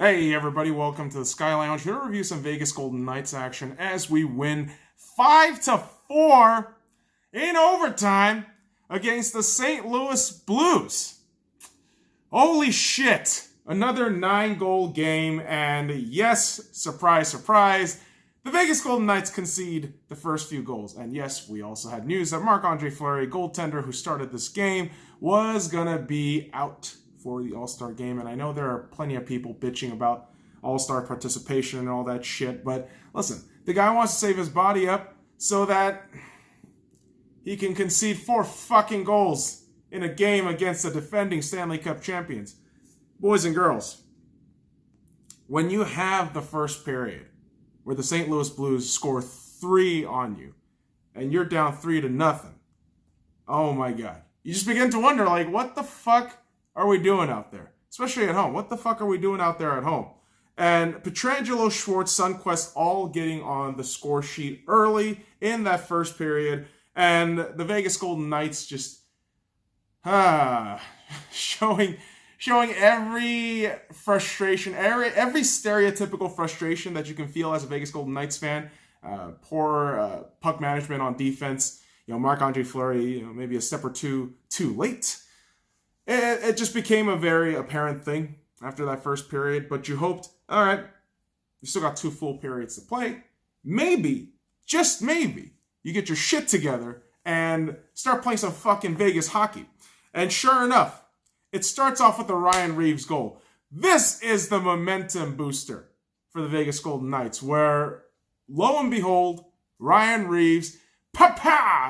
Hey everybody, welcome to the SkyLounge. Here to review some Vegas Golden Knights action as we win 5-4 in overtime against the St. Louis Blues. Holy shit. Another 9-goal game, and yes, surprise, surprise, the Vegas Golden Knights concede the first few goals. And yes, we also had news that Marc-Andre, goaltender who started this game, was gonna be out for the All-Star game. And I know there are plenty of people bitching about All-Star participation and all that shit, but listen, the guy wants to save his body up so that he can concede 4 fucking goals in a game against the defending Stanley Cup champions. Boys and girls, when you have the first period where the St. Louis Blues score 3 on you and you're down 3-0, oh my God. You just begin to wonder, like, what the fuck are we doing out there? Especially at home. What the fuck are we doing out there at home? And Pietrangelo, Schwartz, Sundqvist all getting on the score sheet early in that first period. And the Vegas Golden Knights just showing every frustration, every stereotypical frustration that you can feel as a Vegas Golden Knights fan. Poor puck management on defense. Marc-Andre Fleury, maybe a step or two too late. It just became a very apparent thing after that first period, but you hoped, all right, you still got 2 full periods to play. Maybe, just maybe, you get your shit together and start playing some fucking Vegas hockey. And sure enough, it starts off with a Ryan Reaves goal. This is the momentum booster for the Vegas Golden Knights, where, lo and behold, Ryan Reaves,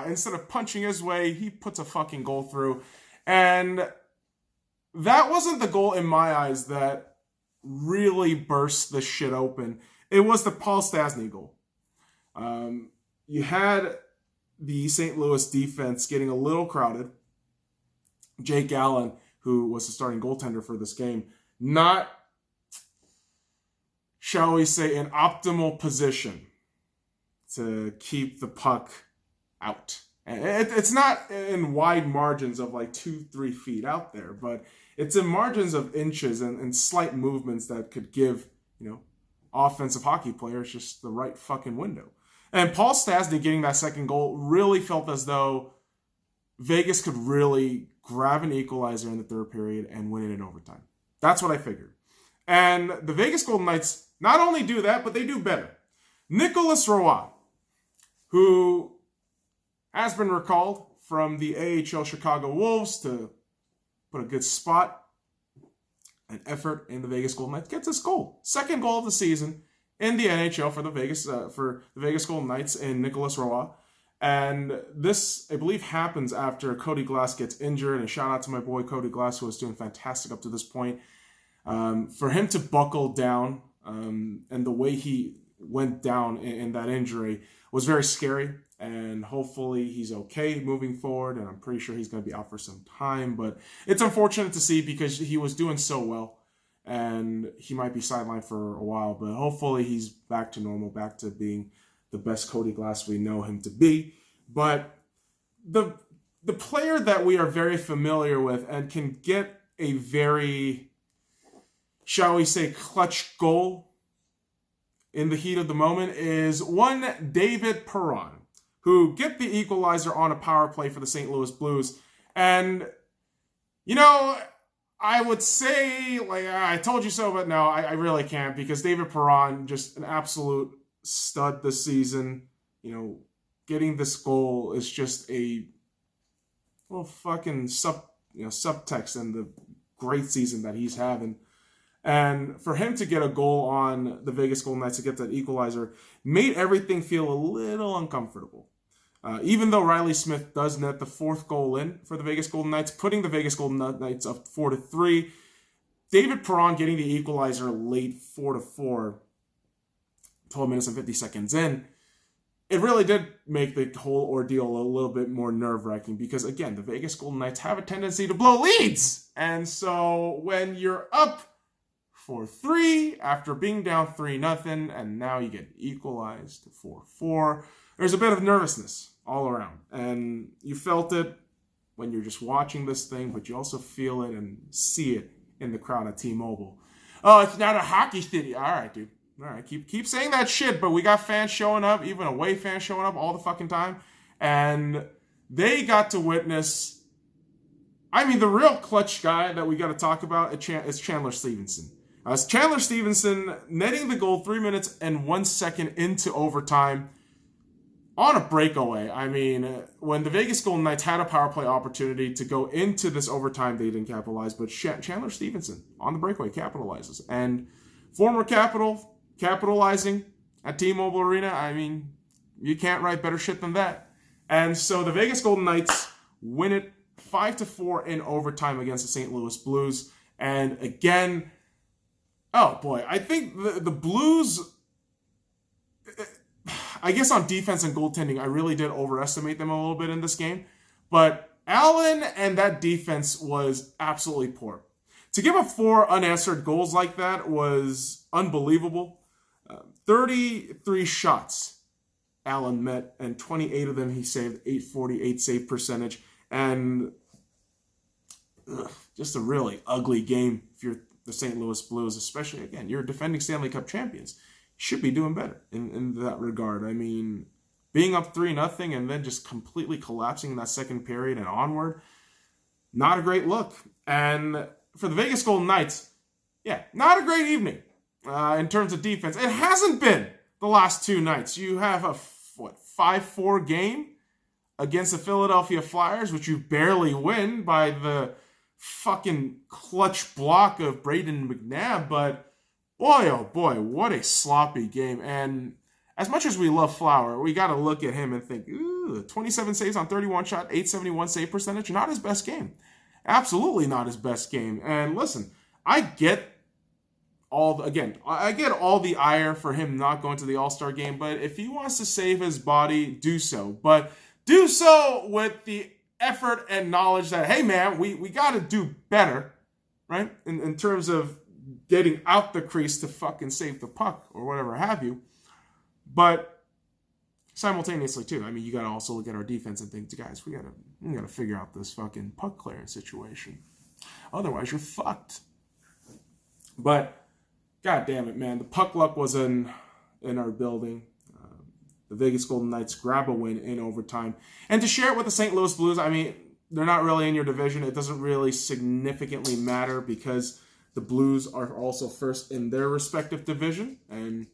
instead of punching his way, he puts a fucking goal through. And that wasn't the goal in my eyes that really burst the shit open. It was the Paul Stastny goal. You had the St. Louis defense getting a little crowded. Jake Allen, who was the starting goaltender for this game, not, shall we say, an optimal position to keep the puck out. And it's not in wide margins of like 2-3 feet out there, but it's in margins of inches and slight movements that could give, offensive hockey players just the right fucking window. And Paul Stastny getting that second goal really felt as though Vegas could really grab an equalizer in the third period and win it in overtime. That's what I figured. And the Vegas Golden Knights not only do that, but they do better. Nicolas Roy, who has been recalled from the AHL Chicago Wolves to put a good spot and effort in the Vegas Golden Knights, gets his goal. Second goal of the season in the NHL for the Vegas Golden Knights in Nicolas Roy. And this, I believe, happens after Cody Glass gets injured. And shout out to my boy Cody Glass, who was doing fantastic up to this point. For him to buckle down and the way he went down in that injury was very scary. And hopefully he's okay moving forward. And I'm pretty sure he's going to be out for some time. But it's unfortunate to see because he was doing so well. And he might be sidelined for a while. But hopefully he's back to normal, back to being the best Cody Glass we know him to be. But the player that we are very familiar with and can get a very, shall we say, clutch goal in the heat of the moment is one David Perron, who get the equalizer on a power play for the St. Louis Blues. And, I would say, I told you so, but no, I really can't, because David Perron, just an absolute stud this season. Getting this goal is just a little fucking subtext in the great season that he's having. And for him to get a goal on the Vegas Golden Knights, to get that equalizer, made everything feel a little uncomfortable. Even though Riley Smith does net the 4th goal in for the Vegas Golden Knights, putting the Vegas Golden Knights up 4-3, David Perron getting the equalizer late 4-4, 12 minutes and 50 seconds in, it really did make the whole ordeal a little bit more nerve-wracking because, again, the Vegas Golden Knights have a tendency to blow leads. And so when you're up 4-3 after being down 3-0, and now you get equalized to 4-4, there's a bit of nervousness all around. And you felt it when you're just watching this thing, but you also feel it and see it in the crowd at T-Mobile. Oh, it's not a hockey city. All right, dude. All right, keep saying that shit, but we got fans showing up, even away fans showing up all the fucking time. And they got to witness, I mean, the real clutch guy that we got to talk about is Chandler Stevenson. It's Chandler Stevenson netting the goal 3 minutes and 1 second into overtime on a breakaway. I mean, when the Vegas Golden Knights had a power play opportunity to go into this overtime, they didn't capitalize, but Chandler Stevenson on the breakaway capitalizes. And former Capital capitalizing at T-Mobile Arena, I mean, you can't write better shit than that. And so the Vegas Golden Knights win it 5-4 in overtime against the St. Louis Blues. And again, oh boy, I think the Blues, I guess on defense and goaltending, I really did overestimate them a little bit in this game. But Allen and that defense was absolutely poor. To give up 4 unanswered goals like that was unbelievable. 33 shots Allen met, and 28 of them he saved, .848 save percentage. And just a really ugly game if you're the St. Louis Blues, especially, again, you're defending Stanley Cup champions. Should be doing better in that regard. I mean, being up 3-0 and then just completely collapsing in that second period and onward, not a great look. And for the Vegas Golden Knights, yeah, not a great evening in terms of defense. It hasn't been the last 2 nights. You have a 5-4 game against the Philadelphia Flyers, which you barely win by the fucking clutch block of Braden McNabb, but boy, oh boy, what a sloppy game. And as much as we love Flower, we got to look at him and think, ooh, 27 saves on 31 shot, .871 save percentage, not his best game. Absolutely not his best game. And listen, I get all the ire for him not going to the All-Star game, but if he wants to save his body, do so. But do so with the effort and knowledge that, hey man, we got to do better, right? In terms of getting out the crease to fucking save the puck or whatever have you. But simultaneously too, I mean, you got to also look at our defense and think, guys, we got to figure out this fucking puck clearance situation. Otherwise, you're fucked. But god damn it, man, the puck luck was in our building. The Vegas Golden Knights grab a win in overtime. And to share it with the St. Louis Blues, I mean, they're not really in your division. It doesn't really significantly matter because the Blues are also first in their respective division, and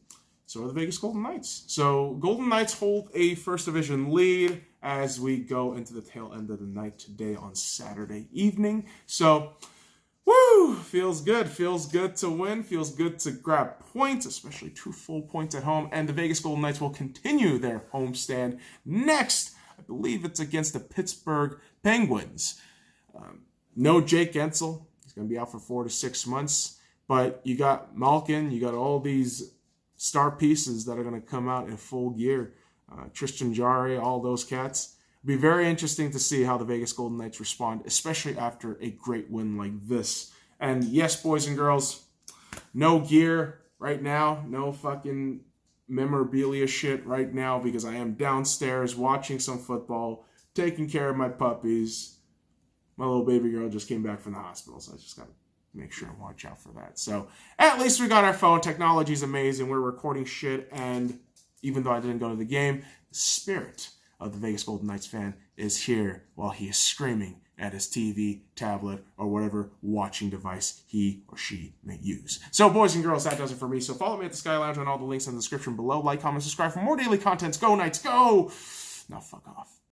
so are the Vegas Golden Knights. So Golden Knights hold a first division lead as we go into the tail end of the night today on Saturday evening. So, woo! Feels good. Feels good to win. Feels good to grab points, especially 2 full points at home. And the Vegas Golden Knights will continue their homestand next. I believe it's against the Pittsburgh Penguins. No Jake Gensel. He's going to be out for 4 to 6 months. But you got Malkin. You got all these star pieces that are going to come out in full gear. Tristan Jarry, all those cats. It'll be very interesting to see how the Vegas Golden Knights respond, especially after a great win like this. And yes, boys and girls, no gear right now. No fucking memorabilia shit right now because I am downstairs watching some football, taking care of my puppies. My little baby girl just came back from the hospital, so I just got to make sure and watch out for that. So at least we got our phone. Technology's amazing. We're recording shit, and even though I didn't go to the game, the spirit of the Vegas Golden Knights fan is here while he is screaming at his TV, tablet, or whatever watching device he or she may use. So, boys and girls, that does it for me. So follow me at the Sky Lounge on all the links in the description below. Like, comment, subscribe for more daily contents. Go Knights, go! Now fuck off.